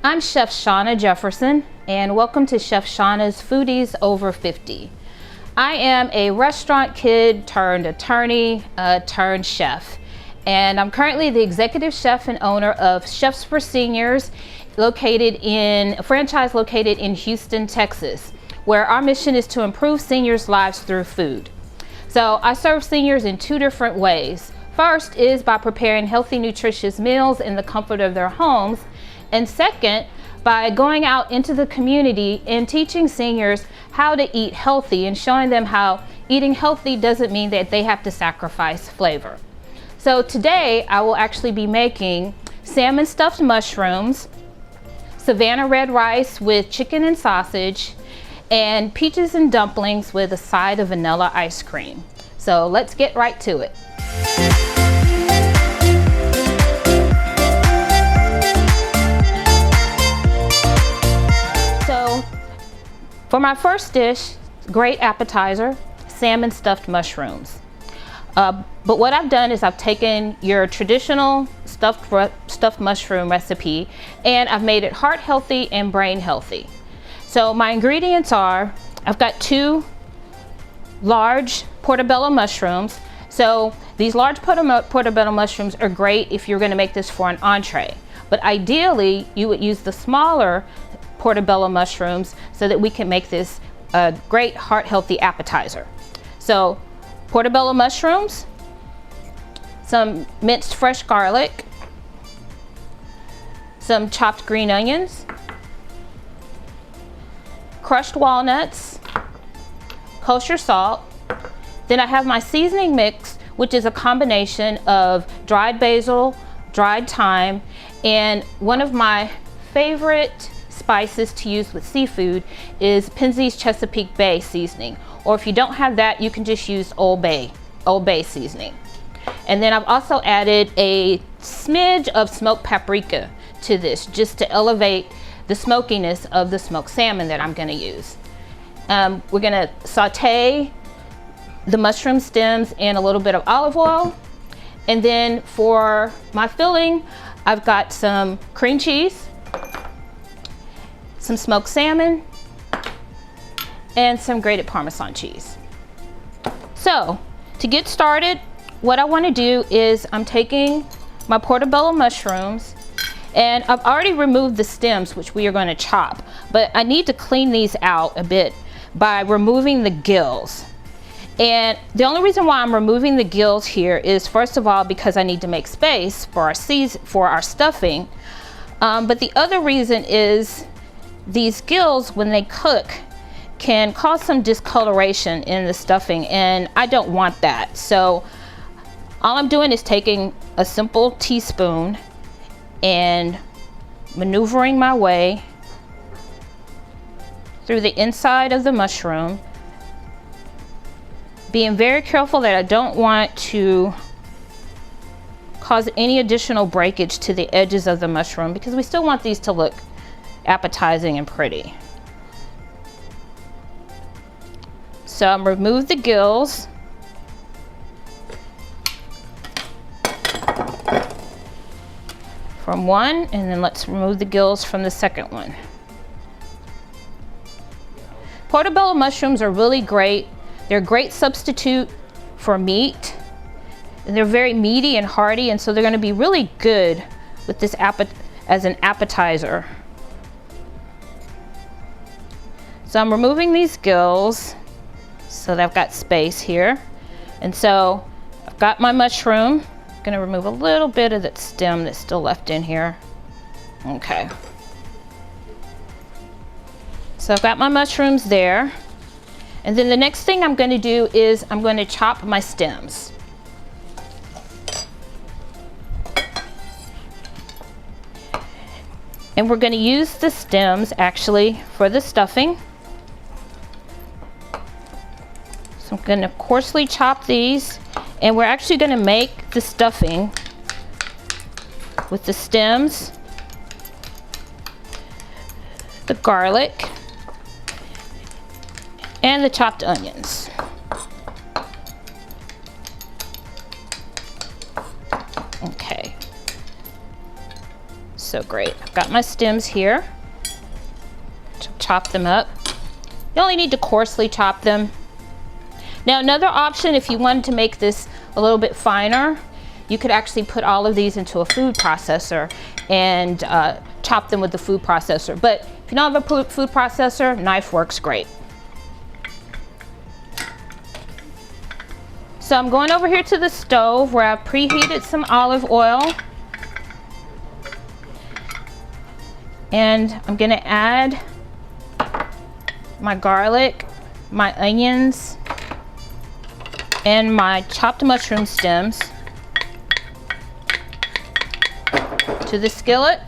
I'm Chef Shonah Jefferson, and welcome to Chef Shonah's Foodies Over 50. I am a restaurant kid turned attorney turned chef, and I'm currently the executive chef and owner of Chefs for Seniors, a franchise located in Houston, Texas, where our mission is to improve seniors' lives through food. So I serve seniors in two different ways. First is by preparing healthy, nutritious meals in the comfort of their homes. And second, by going out into the community and teaching seniors how to eat healthy and showing them how eating healthy doesn't mean that they have to sacrifice flavor. So today I will actually be making salmon stuffed mushrooms, Savannah red rice with chicken and sausage, and peaches and dumplings with a side of vanilla ice cream. So let's get right to it. For my first dish, great appetizer, salmon stuffed mushrooms. But what I've done is I've taken your traditional stuffed mushroom recipe and I've made it heart healthy and brain healthy. So my ingredients are, I've got 2 large portobello mushrooms. So these large portobello mushrooms are great if you're going to make this for an entree. But ideally, you would use the smaller portobello mushrooms so that we can make this a great heart healthy appetizer. So portobello mushrooms, some minced fresh garlic, some chopped green onions, crushed walnuts, kosher salt. Then I have my seasoning mix, which is a combination of dried basil, dried thyme, and one of my favorite spices to use with seafood is Penzeys Chesapeake Bay seasoning, or if you don't have that, you can just use Old Bay seasoning. And then I've also added a smidge of smoked paprika to this, just to elevate the smokiness of the smoked salmon that I'm going to use. We're going to saute the mushroom stems in a little bit of olive oil, and then for my filling, I've got some cream cheese, some smoked salmon, and some grated Parmesan cheese. So to get started, what I want to do is I'm taking my portobello mushrooms, and I've already removed the stems, which we are going to chop, but I need to clean these out a bit by removing the gills. And the only reason why I'm removing the gills here is, first of all, because I need to make space for our stuffing, but the other reason is these gills, when they cook, can cause some discoloration in the stuffing, and I don't want that. So all I'm doing is taking a simple teaspoon and maneuvering my way through the inside of the mushroom, being very careful that I don't want to cause any additional breakage to the edges of the mushroom, because we still want these to look appetizing and pretty. So I'm remove the gills. From one, and then let's remove the gills from the second one. Portobello mushrooms are really great. They're a great substitute for meat. And they're very meaty and hearty, and so they're going to be really good with this as an appetizer. So I'm removing these gills so that I've got space here. And so I've got my mushroom. I'm gonna remove a little bit of that stem that's still left in here. Okay. So I've got my mushrooms there. And then the next thing I'm gonna do is I'm gonna chop my stems. And we're gonna use the stems actually for the stuffing. So I'm going to coarsely chop these, and we're actually going to make the stuffing with the stems, the garlic, and the chopped onions. Okay. so great. I've got my stems here. Chop them up. You only need to coarsely chop them. Now another option, if you wanted to make this a little bit finer, you could actually put all of these into a food processor and chop them with the food processor. But if you don't have a food processor, knife works great. So I'm going over here to the stove where I've preheated some olive oil. And I'm gonna add my garlic, my onions, and my chopped mushroom stems to the skillet.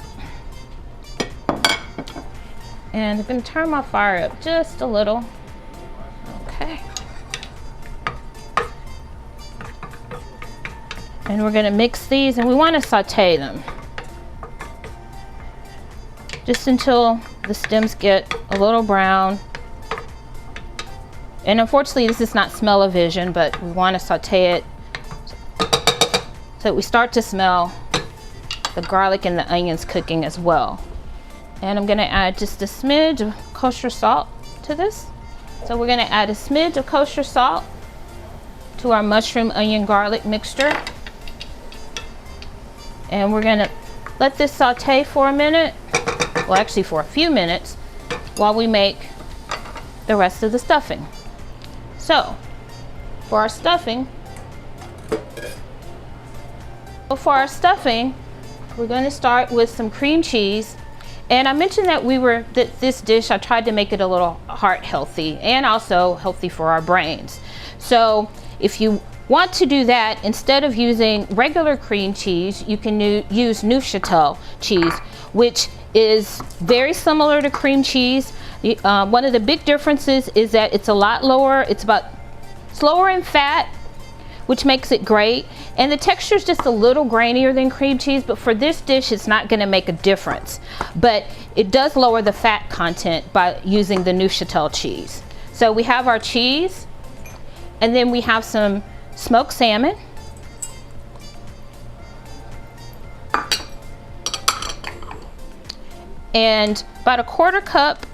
And I'm gonna turn my fire up just a little. Okay. And we're gonna mix these, and we wanna saute them just until the stems get a little brown. And unfortunately, this is not smell-o-vision, but we want to saute it so that we start to smell the garlic and the onions cooking as well. And I'm going to add just a smidge of kosher salt to this. So we're going to add a smidge of kosher salt to our mushroom, onion, garlic mixture. And we're going to let this saute for a minute, well actually for a few minutes, while we make the rest of the stuffing. So, for our stuffing, we're going to start with some cream cheese. And I mentioned that this dish, I tried to make it a little heart healthy and also healthy for our brains. So, if you want to do that, instead of using regular cream cheese, you can use Neuchâtel cheese, which is very similar to cream cheese. One of the big differences is that it's a lot lower. It's about slower in fat, which makes it great. And the texture is just a little grainier than cream cheese, but for this dish, it's not gonna make a difference. But it does lower the fat content by using the Neuchâtel cheese. So we have our cheese, and then we have some smoked salmon. And about a 1/4 cup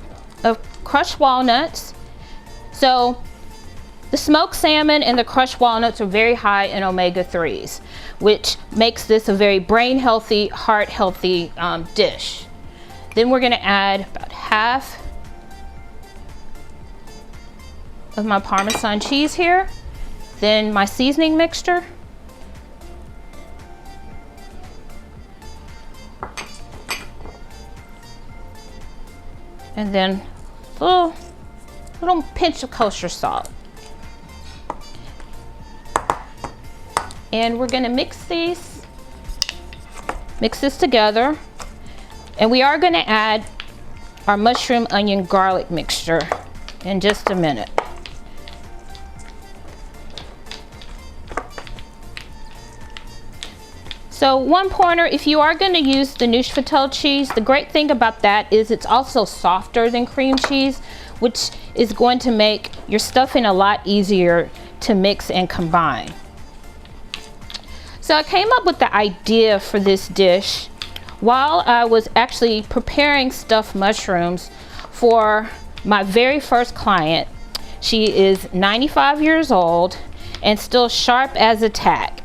of crushed walnuts. So the smoked salmon and the crushed walnuts are very high in omega-3s, which makes this a very brain healthy, heart healthy dish. Then we're gonna add about half of my Parmesan cheese here. Then my seasoning mixture. And then a little pinch of kosher salt. And we're gonna mix this together. And we are gonna add our mushroom, onion, garlic mixture in just a minute. So one pointer, if you are going to use the Neuchâtel cheese, the great thing about that is it's also softer than cream cheese, which is going to make your stuffing a lot easier to mix and combine. So I came up with the idea for this dish while I was actually preparing stuffed mushrooms for my very first client. She is 95 years old and still sharp as a tack.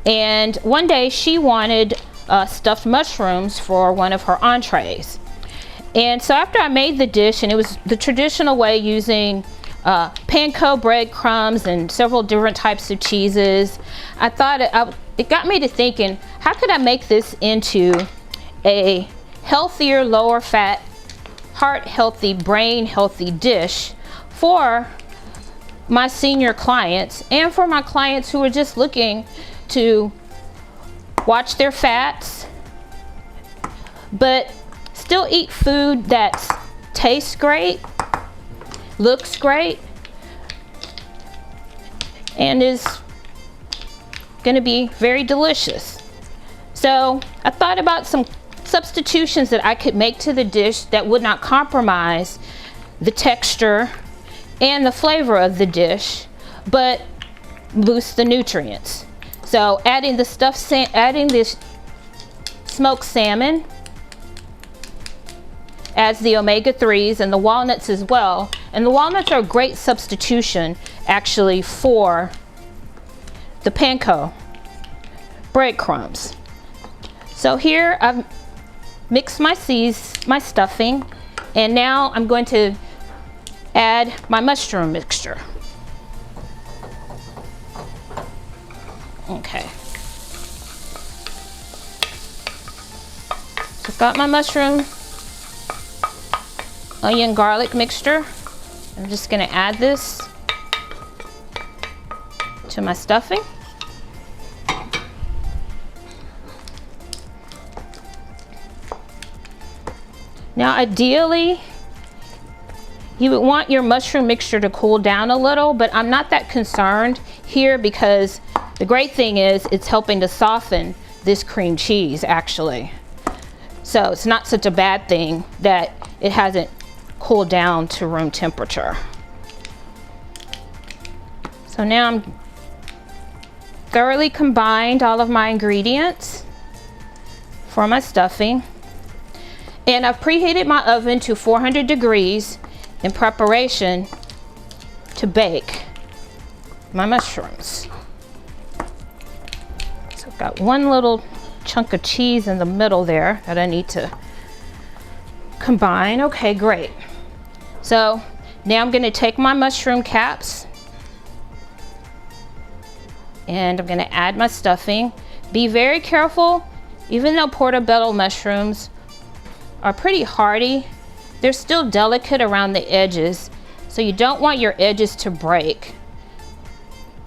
And one day she wanted stuffed mushrooms for one of her entrees. And so after I made the dish, and it was the traditional way using panko breadcrumbs and several different types of cheeses, I thought it got me to thinking, how could I make this into a healthier, lower fat, heart healthy, brain healthy dish for my senior clients and for my clients who are just looking to watch their fats, but still eat food that tastes great, looks great, and is gonna be very delicious. So I thought about some substitutions that I could make to the dish that would not compromise the texture and the flavor of the dish, but boost the nutrients. So adding this smoked salmon adds the omega-3s and the walnuts as well. And the walnuts are a great substitution actually for the panko breadcrumbs. So here I've mixed my stuffing, and now I'm going to add my mushroom mixture. Okay. So I've got my mushroom, onion, garlic mixture. I'm just going to add this to my stuffing. Now ideally, you would want your mushroom mixture to cool down a little, but I'm not that concerned here because the great thing is it's helping to soften this cream cheese actually. So it's not such a bad thing that it hasn't cooled down to room temperature. So now I'm thoroughly combined all of my ingredients for my stuffing. And I've preheated my oven to 400 degrees in preparation to bake my mushrooms. So I've got one little chunk of cheese in the middle there that I need to combine. Okay, great. So now I'm going to take my mushroom caps and I'm going to add my stuffing. Be very careful, even though portobello mushrooms are pretty hardy, they're still delicate around the edges, so you don't want your edges to break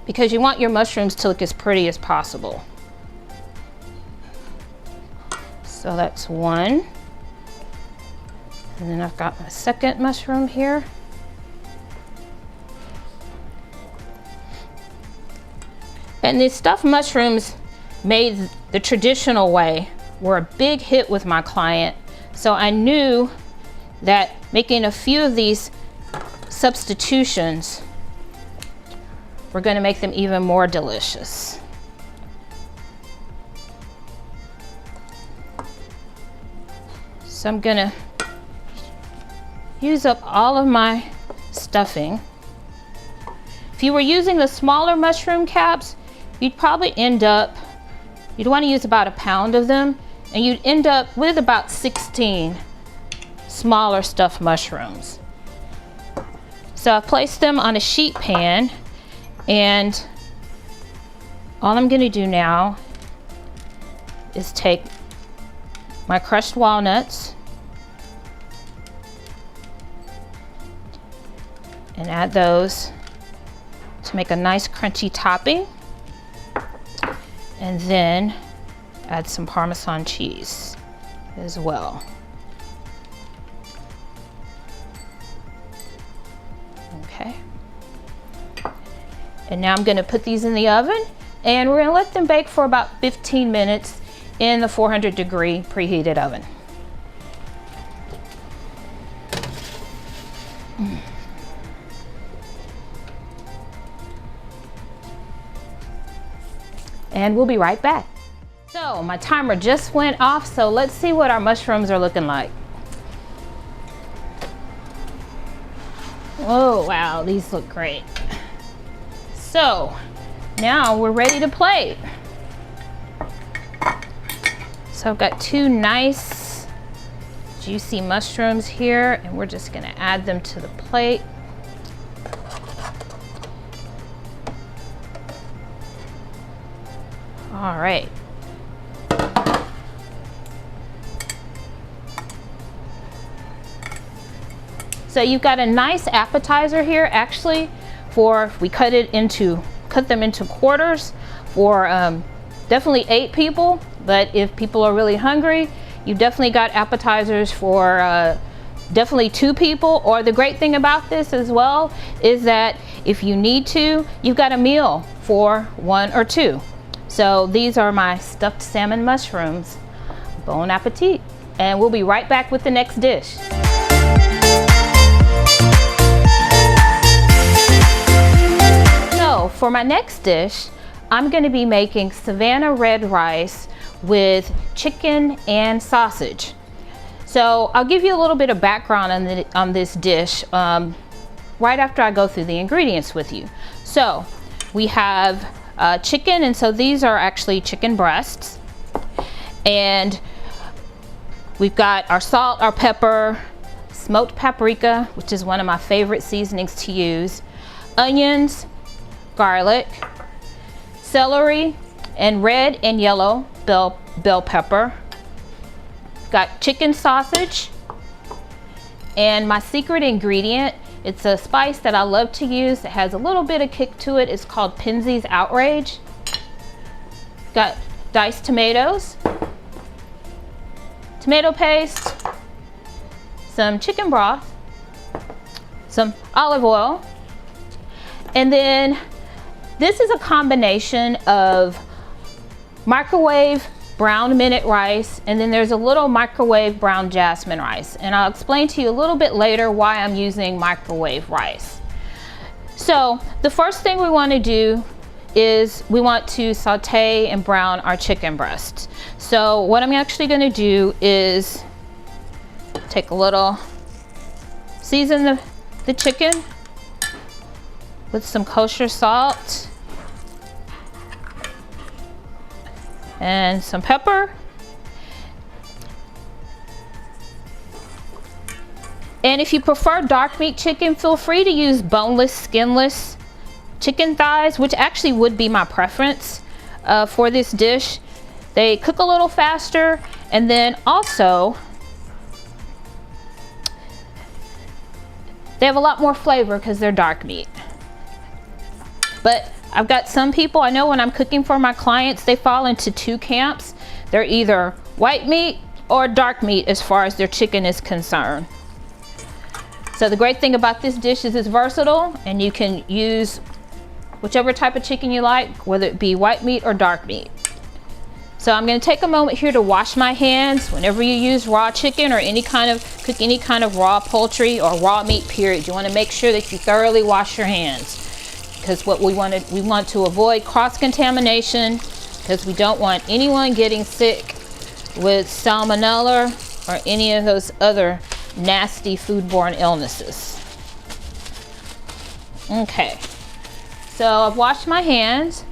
because you want your mushrooms to look as pretty as possible. So that's one. And then I've got my second mushroom here. And these stuffed mushrooms made the traditional way were a big hit with my client. So I knew that making a few of these substitutions were going to make them even more delicious. So I'm going to use up all of my stuffing. If you were using the smaller mushroom caps, you'd probably end up, you'd want to use about a pound of them, and you'd end up with about 16 smaller stuffed mushrooms. So I placed them on a sheet pan, and all I'm going to do now is take my crushed walnuts and add those to make a nice crunchy topping, and then add some Parmesan cheese as well. Okay. And now I'm going to put these in the oven, and we're going to let them bake for about 15 minutes in the 400 degree preheated oven. And we'll be right back. So my timer just went off, so let's see what our mushrooms are looking like. Oh wow, these look great. So now we're ready to plate. So I've got two nice juicy mushrooms here, and we're just going to add them to the plate. All right. So you've got a nice appetizer here actually for, we cut them into quarters for definitely 8 people, but if people are really hungry, you've definitely got appetizers for definitely 2 people. Or the great thing about this as well is that if you need to, you've got a meal for 1 or 2. So these are my stuffed salmon mushrooms. Bon appetit. And we'll be right back with the next dish. So for my next dish, I'm going to be making Savannah red rice with chicken and sausage. So I'll give you a little bit of background on this dish right after I go through the ingredients with you. So we have chicken, and so these are actually chicken breasts. And we've got our salt, our pepper, smoked paprika, which is one of my favorite seasonings to use, onions, garlic, celery, and red and yellow bell pepper. Got chicken sausage, and my secret ingredient, it's a spice that I love to use. It has a little bit of kick to it. It's called Penzeys Outrage. Got diced tomatoes, tomato paste, some chicken broth, some olive oil, and then this is a combination of microwave brown minute rice, and then there's a little microwave brown jasmine rice, and I'll explain to you a little bit later why I'm using microwave rice. So the first thing we want to do is we want to saute and brown our chicken breasts. So what I'm actually going to do is take a little, season the chicken with some kosher salt and some pepper. And if you prefer dark meat chicken, feel free to use boneless, skinless chicken thighs, which actually would be my preference for this dish. They cook a little faster, and then also they have a lot more flavor because they're dark meat. But I've got some people, I know when I'm cooking for my clients, they fall into two camps. They're either white meat or dark meat as far as their chicken is concerned. So the great thing about this dish is it's versatile, and you can use whichever type of chicken you like, whether it be white meat or dark meat. So I'm going to take a moment here to wash my hands. Whenever you use raw chicken or cook any kind of raw poultry or raw meat period, you want to make sure that you thoroughly wash your hands. Because what we want to avoid cross-contamination, because we don't want anyone getting sick with salmonella or any of those other nasty foodborne illnesses. Okay, so I've washed my hands,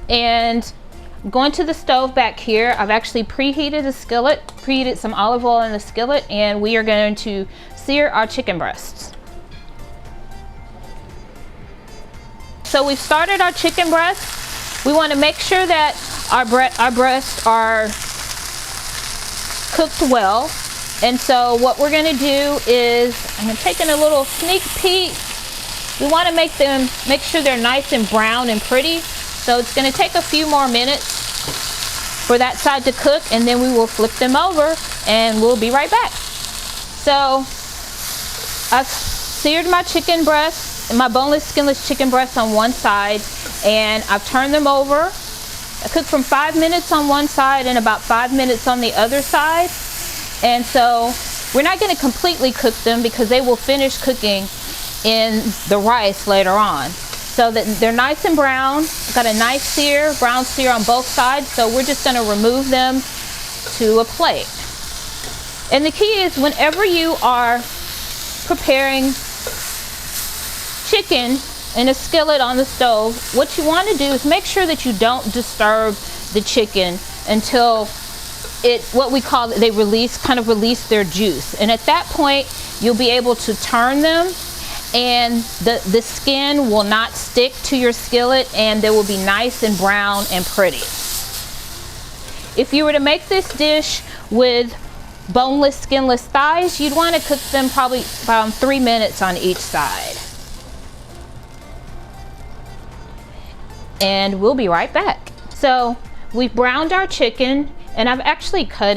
and I'm going to the stove back here. I've actually preheated some olive oil in the skillet, and we are going to sear our chicken breasts. So we've started our chicken breasts. We want to make sure that our breasts are cooked well. And so what we're going to do is, I'm taking a little sneak peek. We want to make sure they're nice and brown and pretty. So it's going to take a few more minutes for that side to cook, and then we will flip them over and we'll be right back. So I've seared my chicken breasts, my boneless, skinless chicken breasts on one side, and I've turned them over. I cooked from 5 minutes on one side and about 5 minutes on the other side. And so we're not going to completely cook them because they will finish cooking in the rice later on. So that they're nice and brown. Got a nice brown sear on both sides. So we're just going to remove them to a plate. And the key is, whenever you are preparing chicken in a skillet on the stove, what you want to do is make sure that you don't disturb the chicken until they release their juice. And at that point, you'll be able to turn them, and the skin will not stick to your skillet, and they will be nice and brown and pretty. If you were to make this dish with boneless, skinless thighs, you'd want to cook them probably around 3 minutes on each side. And we'll be right back. So we've browned our chicken, and I've actually cut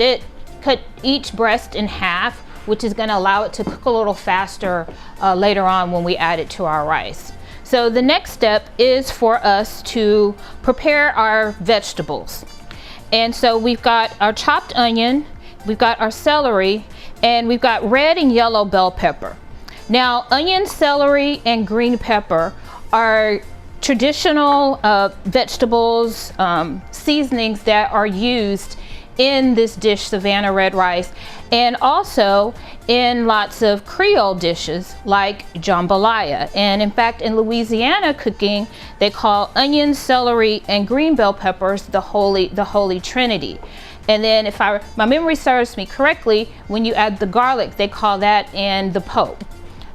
each breast in half, which is going to allow it to cook a little faster later on when we add it to our rice. So the next step is for us to prepare our vegetables. And so we've got our chopped onion, we've got our celery, and we've got red and yellow bell pepper. Now, onion, celery, and green pepper are traditional vegetables, seasonings that are used in this dish, Savannah red rice, and also in lots of Creole dishes like jambalaya. And in fact, in Louisiana cooking, they call onions, celery, and green bell peppers the holy trinity. And then if my memory serves me correctly, when you add the garlic, they call that in the pope.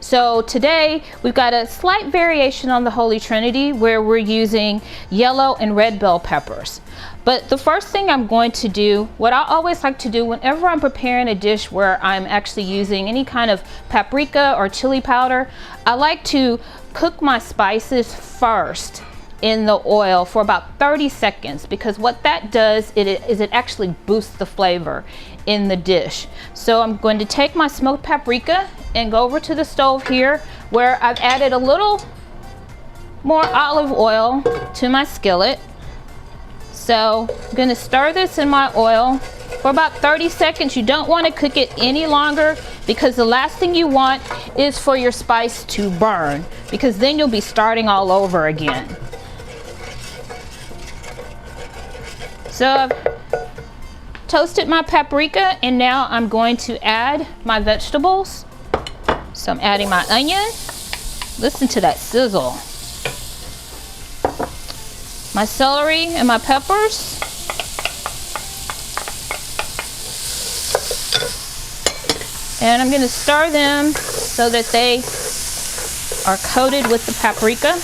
So today we've got a slight variation on the Holy Trinity where we're using yellow and red bell peppers. But the first thing I'm going to do, what I always like to do whenever I'm preparing a dish where I'm actually using any kind of paprika or chili powder, I like to cook my spices first in the oil for about 30 seconds, because what that does is it actually boosts the flavor in the dish. So I'm going to take my smoked paprika and go over to the stove here where I've added a little more olive oil to my skillet. So I'm going to stir this in my oil for about 30 seconds. You don't want to cook it any longer, because the last thing you want is for your spice to burn, because then you'll be starting all over again. So I've toasted my paprika, and now I'm going to add my vegetables. So I'm adding my onion. Listen to that sizzle. My celery and my peppers. And I'm going to stir them so that they are coated with the paprika.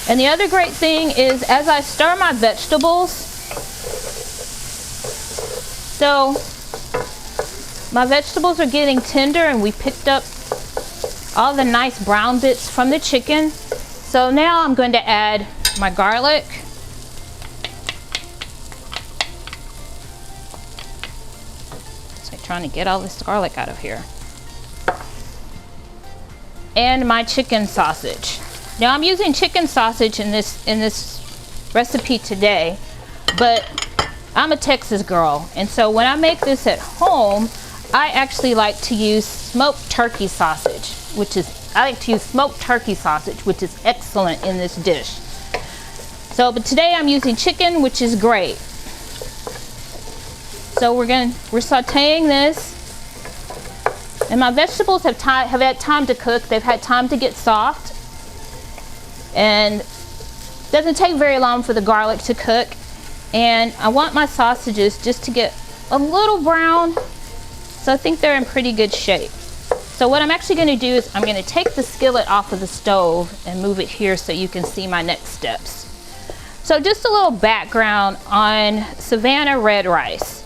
And the other great thing is, as I stir my vegetables, so my vegetables are getting tender and we picked up all the nice brown bits from the chicken. So now I'm going to add my garlic. So I'm trying to get all this garlic out of here. And my chicken sausage. Now I'm using chicken sausage in this recipe today, but I'm a Texas girl, and so when I make this at home, I actually like to use smoked turkey sausage, which is excellent in this dish. So, but today I'm using chicken, which is great. So we're sauteing this, and my vegetables have had time to cook. They've had time to get soft. And it doesn't take very long for the garlic to cook. And I want my sausages just to get a little brown, so I think they're in pretty good shape. So what I'm actually going to do is I'm going to take the skillet off of the stove and move it here so you can see my next steps. So just a little background on Savannah red rice.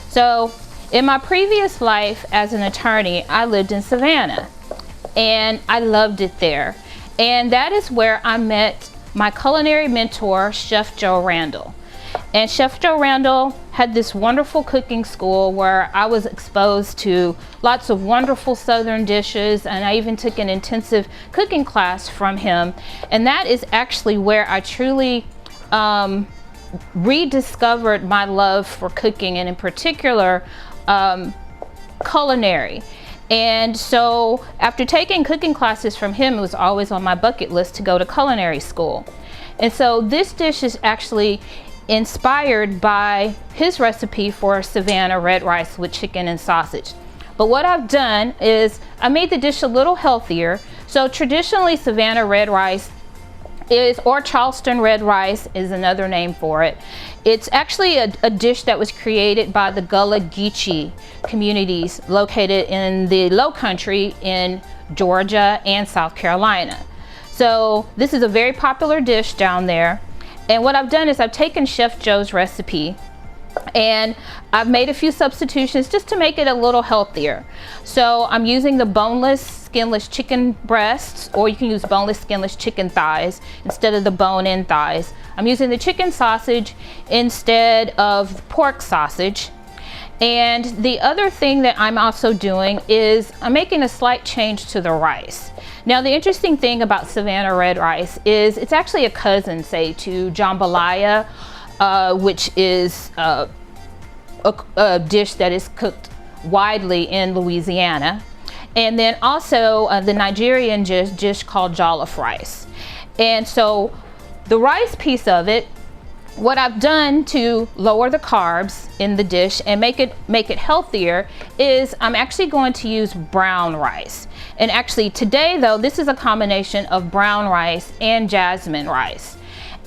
So in my previous life as an attorney, I lived in Savannah and I loved it there. And that is where I met my culinary mentor, Chef Joe Randall. And Chef Joe Randall had this wonderful cooking school where I was exposed to lots of wonderful Southern dishes, and I even took an intensive cooking class from him. And that is actually where I truly rediscovered my love for cooking, and in particular, culinary. And so after taking cooking classes from him, it was always on my bucket list to go to culinary school. And so this dish is actually inspired by his recipe for Savannah red rice with chicken and sausage. But what I've done is I made the dish a little healthier. So traditionally Savannah red rice is, or Charleston red rice is another name for it. It's actually a dish that was created by the Gullah Geechee communities located in the Low Country in Georgia and South Carolina. So this is a very popular dish down there. And what I've done is I've taken Chef Joe's recipe and I've made a few substitutions just to make it a little healthier. So I'm using the boneless, skinless chicken breasts, or you can use boneless, skinless chicken thighs instead of the bone-in thighs. I'm using the chicken sausage instead of pork sausage. And the other thing that I'm also doing is I'm making a slight change to the rice. Now the interesting thing about Savannah red rice is it's actually a cousin, say, to jambalaya, which is a dish that is cooked widely in Louisiana. and then also the Nigerian dish called jollof rice. And so the rice piece of it, what I've done to lower the carbs in the dish and make it healthier is I'm actually going to use brown rice. And actually today though, this is a combination of brown rice and jasmine rice.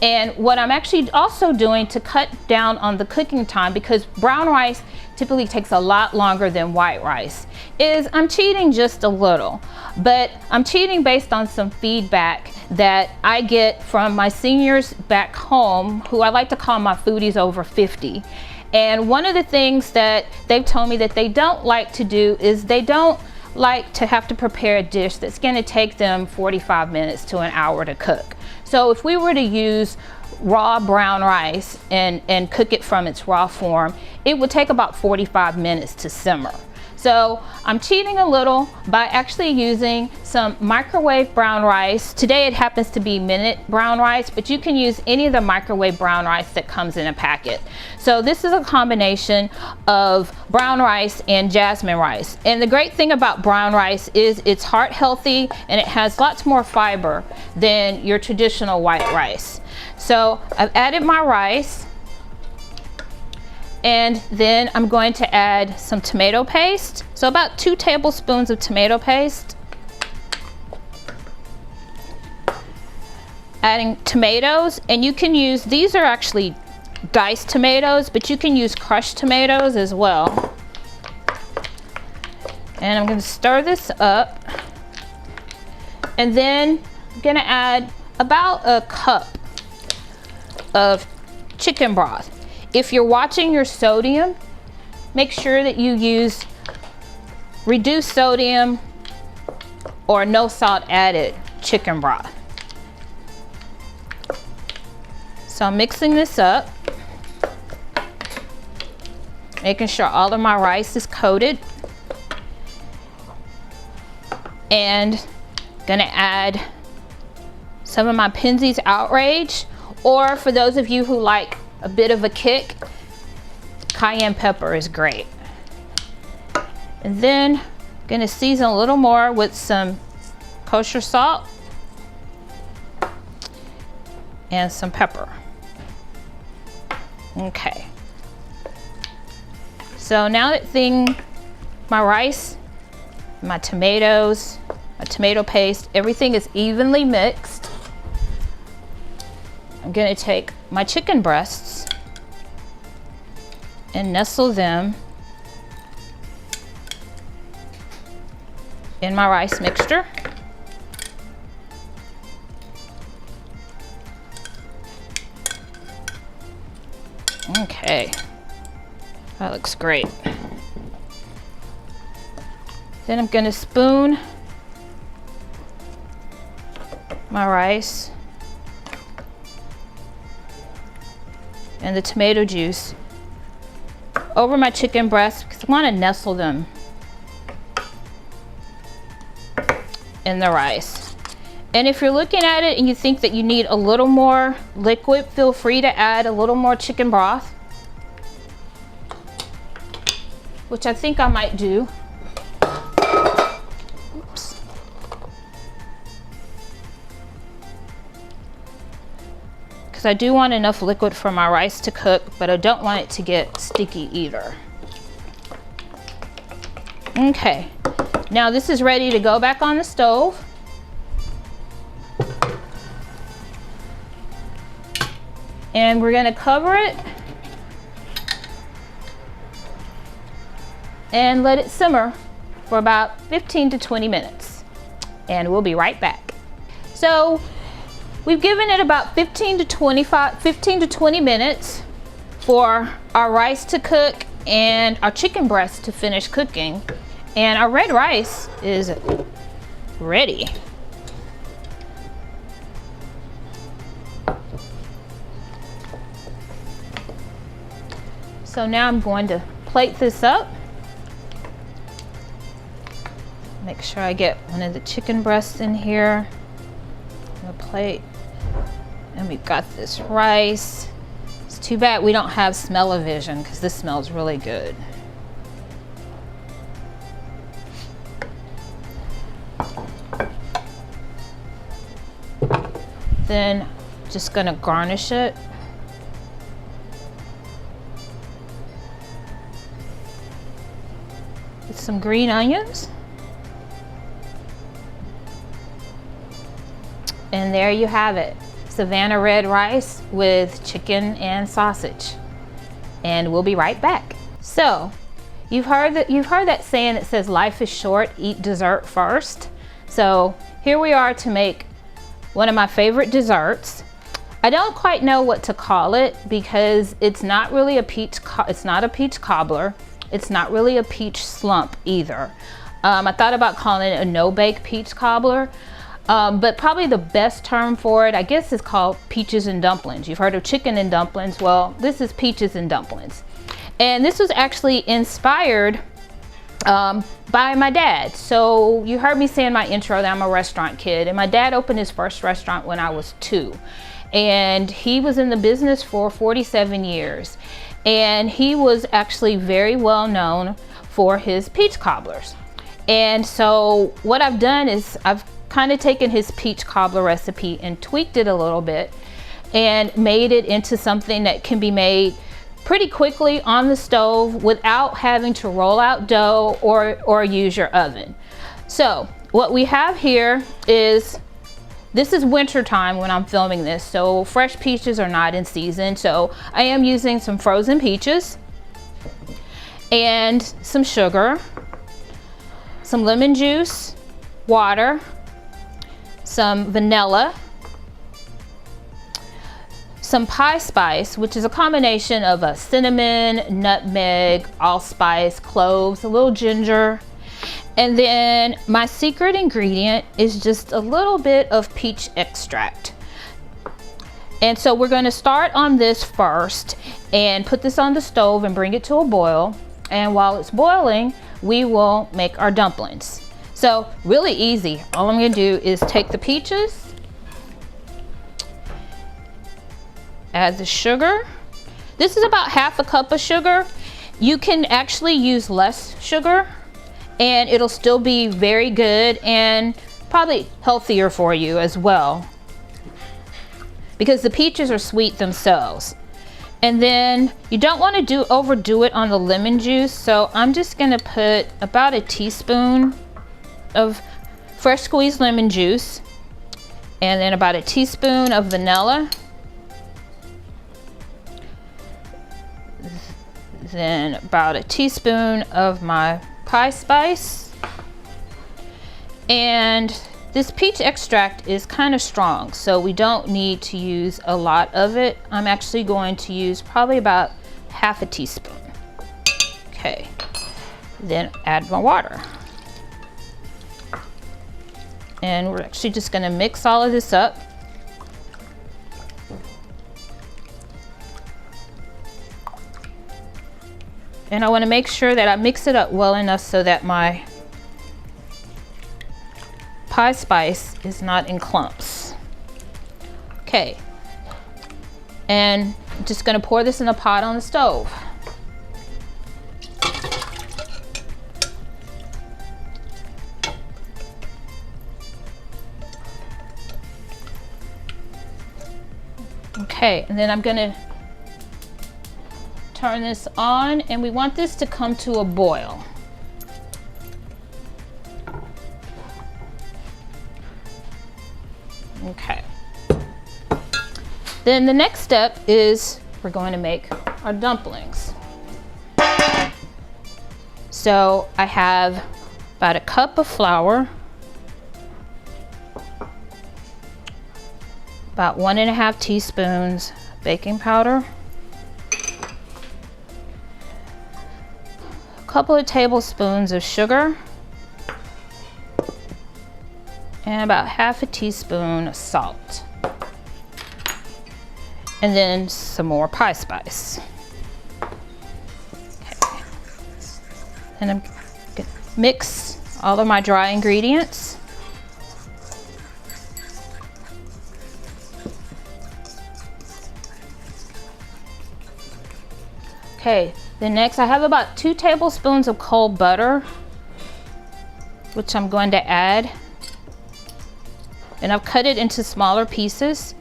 And what I'm actually also doing to cut down on the cooking time, because brown rice typically takes a lot longer than white rice, is I'm cheating just a little. But I'm cheating based on some feedback that I get from my seniors back home, who I like to call my foodies over 50. And one of the things that they've told me that they don't like to do is they don't like to have to prepare a dish that's going to take them 45 minutes to an hour to cook. So if we were to use raw brown rice and cook it from its raw form, it would take about 45 minutes to simmer. So I'm cheating a little by actually using some microwave brown rice. Today it happens to be minute brown rice, but you can use any of the microwave brown rice that comes in a packet. So this is a combination of brown rice and jasmine rice. And the great thing about brown rice is it's heart healthy and it has lots more fiber than your traditional white rice. So I've added my rice. And then I'm going to add some tomato paste. So about 2 tablespoons of tomato paste. Adding tomatoes, and you can use, these are actually diced tomatoes, but you can use crushed tomatoes as well. And I'm going to stir this up. And then I'm going to add about a cup of chicken broth. If you're watching your sodium, make sure that you use reduced sodium or no salt added chicken broth. So I'm mixing this up, making sure all of my rice is coated, and gonna add some of my Penzeys Outrage, or for those of you who like a bit of a kick, cayenne pepper is great. And then I'm gonna season a little more with some kosher salt and some pepper. Okay. So now that my rice, my tomatoes, my tomato paste, everything is evenly mixed, I'm gonna take my chicken breasts and nestle them in my rice mixture. Okay, that looks great. Then I'm gonna spoon my rice and the tomato juice over my chicken breast, because I want to nestle them in the rice. And if you're looking at it and you think that you need a little more liquid, feel free to add a little more chicken broth, which I think I might do. Oops. Because I do want enough liquid for my rice to cook, but I don't want it to get sticky either. Okay, now this is ready to go back on the stove. And we're gonna cover it and let it simmer for about 15 to 20 minutes. And we'll be right back. So we've given it about 15 to 20 minutes for our rice to cook and our chicken breast to finish cooking. And our red rice is ready. So now I'm going to plate this up. Make sure I get one of the chicken breasts in here on the plate. And we've got this rice. It's too bad we don't have smell-o-vision because this smells really good. Then just gonna garnish it. With some green onions. And there you have it. Savannah red rice with chicken and sausage. And we'll be right back. So, you've heard that saying that says life is short, eat dessert first. So, here we are to make one of my favorite desserts. I don't quite know what to call it because it's not really it's not a peach cobbler. It's not really a peach slump either. I thought about calling it a no-bake peach cobbler, but probably the best term for it, I guess, is called peaches and dumplings. You've heard of chicken and dumplings. Well, this is peaches and dumplings. And this was actually inspired by my dad. So you heard me say in my intro that I'm a restaurant kid, and my dad opened his first restaurant when I was 2. And he was in the business for 47 years. And he was actually very well known for his peach cobblers. And so what I've done is I've kind of taken his peach cobbler recipe and tweaked it a little bit and made it into something that can be made pretty quickly on the stove without having to roll out dough or use your oven. So what we have here is, this is winter time when I'm filming this, so fresh peaches are not in season. So I am using some frozen peaches and some sugar, some lemon juice, water, some vanilla, some pie spice, which is a combination of a cinnamon, nutmeg, allspice, cloves, a little ginger. And then my secret ingredient is just a little bit of peach extract. And so we're going to start on this first and put this on the stove and bring it to a boil. And while it's boiling, we will make our dumplings. So really easy. All I'm going to do is take the peaches, add the sugar. This is about half a cup of sugar. You can actually use less sugar and it'll still be very good and probably healthier for you as well, because the peaches are sweet themselves. And then you don't want to overdo it on the lemon juice, so I'm just going to put about a teaspoon of fresh squeezed lemon juice, and then about a teaspoon of vanilla, then about a teaspoon of my pie spice. And this peach extract is kind of strong, so we don't need to use a lot of it. I'm actually going to use probably about half a teaspoon. Okay, then add my water. And we're actually just going to mix all of this up. And I want to make sure that I mix it up well enough so that my pie spice is not in clumps. Okay, and I'm just going to pour this in a pot on the stove. Okay, and then I'm going to turn this on, and we want this to come to a boil. Okay. Then the next step is we're going to make our dumplings. So I have about a cup of flour, about 1.5 teaspoons baking powder, a couple of tablespoons of sugar, and about half a teaspoon of salt. And then some more pie spice. Okay. And I'm gonna mix all of my dry ingredients. Okay, then next I have about 2 tablespoons of cold butter, which I'm going to add. And I've cut it into smaller pieces.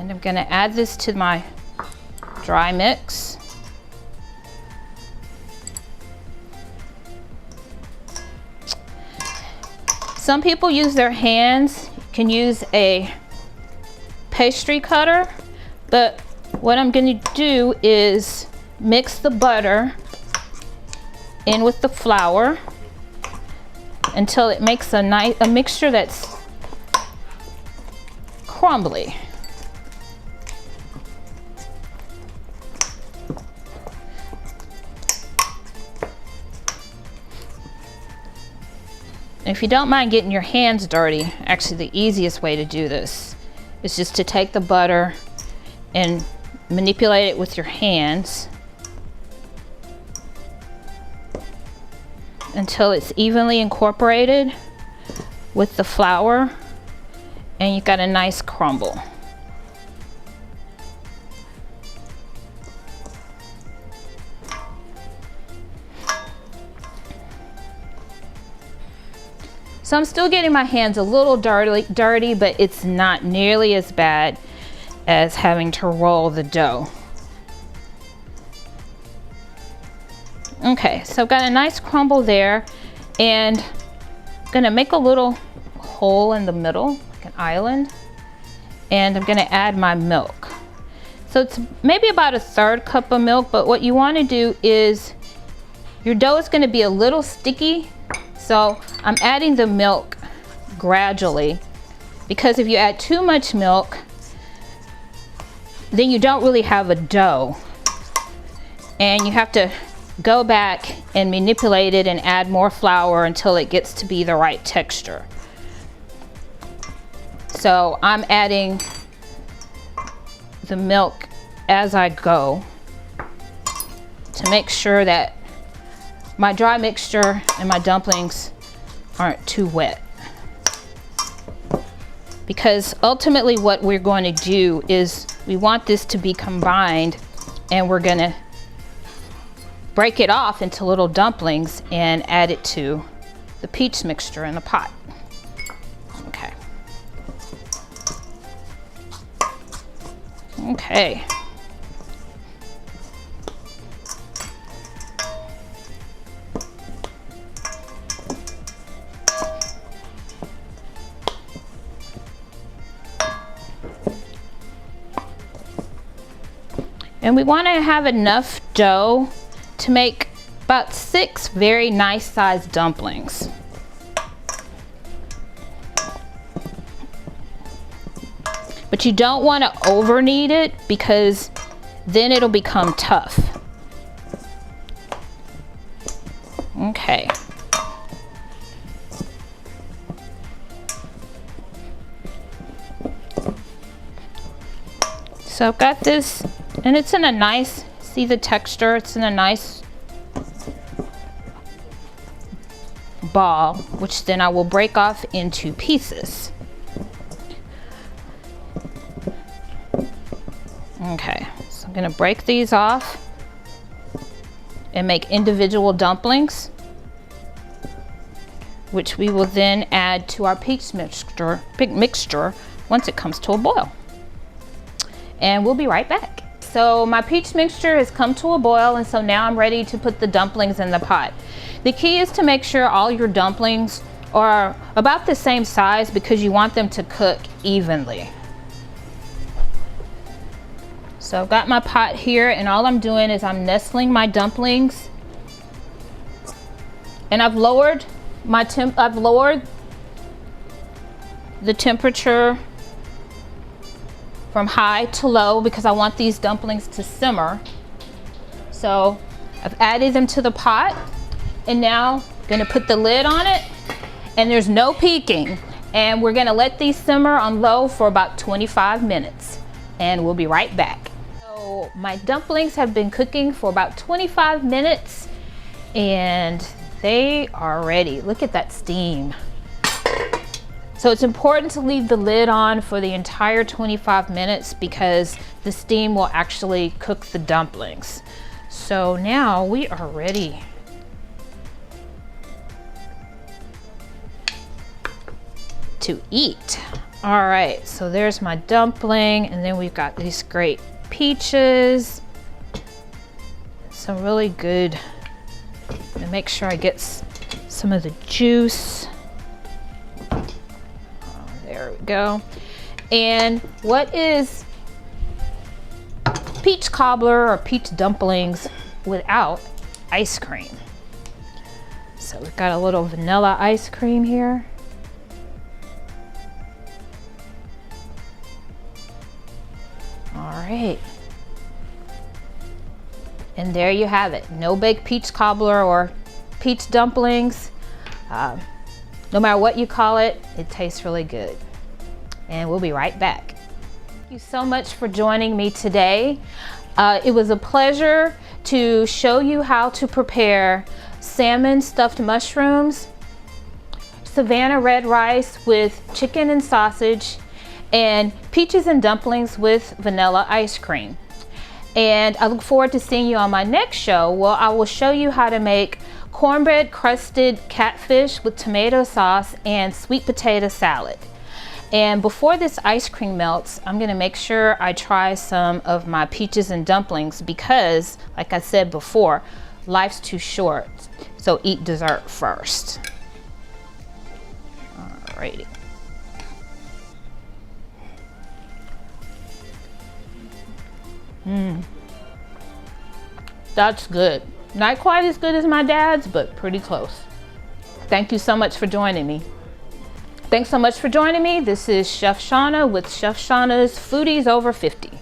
And I'm gonna add this to my dry mix. Some people use their hands. You can use a pastry cutter, but what I'm gonna do is mix the butter in with the flour until it makes a mixture that's crumbly. If you don't mind getting your hands dirty, actually the easiest way to do this is just to take the butter and manipulate it with your hands until it's evenly incorporated with the flour and you've got a nice crumble. So I'm still getting my hands a little dirty, but it's not nearly as bad as having to roll the dough. Okay, so I've got a nice crumble there, and I'm gonna make a little hole in the middle, like an island, and I'm gonna add my milk. So it's maybe about 1/3 cup of milk, but what you wanna do is, your dough is gonna be a little sticky, so I'm adding the milk gradually, because if you add too much milk, then you don't really have a dough, and you have to go back and manipulate it and add more flour until it gets to be the right texture. So I'm adding the milk as I go to make sure that my dry mixture and my dumplings aren't too wet. Because ultimately what we're going to do is we want this to be combined, and we're gonna break it off into little dumplings and add it to the peach mixture in the pot. Okay. Okay. And we want to have enough dough to make about 6 very nice sized dumplings. But you don't want to over knead it, because then it'll become tough. Okay. So I've got this, and it's in a nice, see the texture, it's in a nice ball, which then I will break off into pieces. Okay, so I'm gonna break these off and make individual dumplings, which we will then add to our peach mixture once it comes to a boil. And we'll be right back. So my peach mixture has come to a boil, and so now I'm ready to put the dumplings in the pot. The key is to make sure all your dumplings are about the same size, because you want them to cook evenly. So I've got my pot here, and all I'm doing is I'm nestling my dumplings, and I've lowered the temperature from high to low because I want these dumplings to simmer. So I've added them to the pot, and now I'm gonna put the lid on it, and there's no peeking, and we're gonna let these simmer on low for about 25 minutes, and we'll be right back. So my dumplings have been cooking for about 25 minutes, and they are ready. Look at that steam. So it's important to leave the lid on for the entire 25 minutes because the steam will actually cook the dumplings. So now we are ready to eat. All right, so there's my dumpling, and then we've got these great peaches. Some really good, I'm gonna make sure I get some of the juice. Oh, there we go. And what is peach cobbler or peach dumplings without ice cream? So we've got a little vanilla ice cream here. All right. And there you have it. No-Bake Peach Cobbler or peach dumplings. No matter what you call it, it tastes really good. And we'll be right back. Thank you so much for joining me today. It was a pleasure to show you how to prepare salmon stuffed mushrooms, Savannah red rice with chicken and sausage, and peaches and dumplings with vanilla ice cream. And I look forward to seeing you on my next show. Well, I will show you how to make cornbread crusted catfish with tomato sauce and sweet potato salad. And before this ice cream melts, I'm gonna make sure I try some of my peaches and dumplings because, like I said before, life's too short, so eat dessert first. Alrighty. That's good. Not quite as good as my dad's, but pretty close. Thank you so much for joining me. Thanks so much for joining me. This is Chef Shonah with Chef Shonah's Foodies Over 50.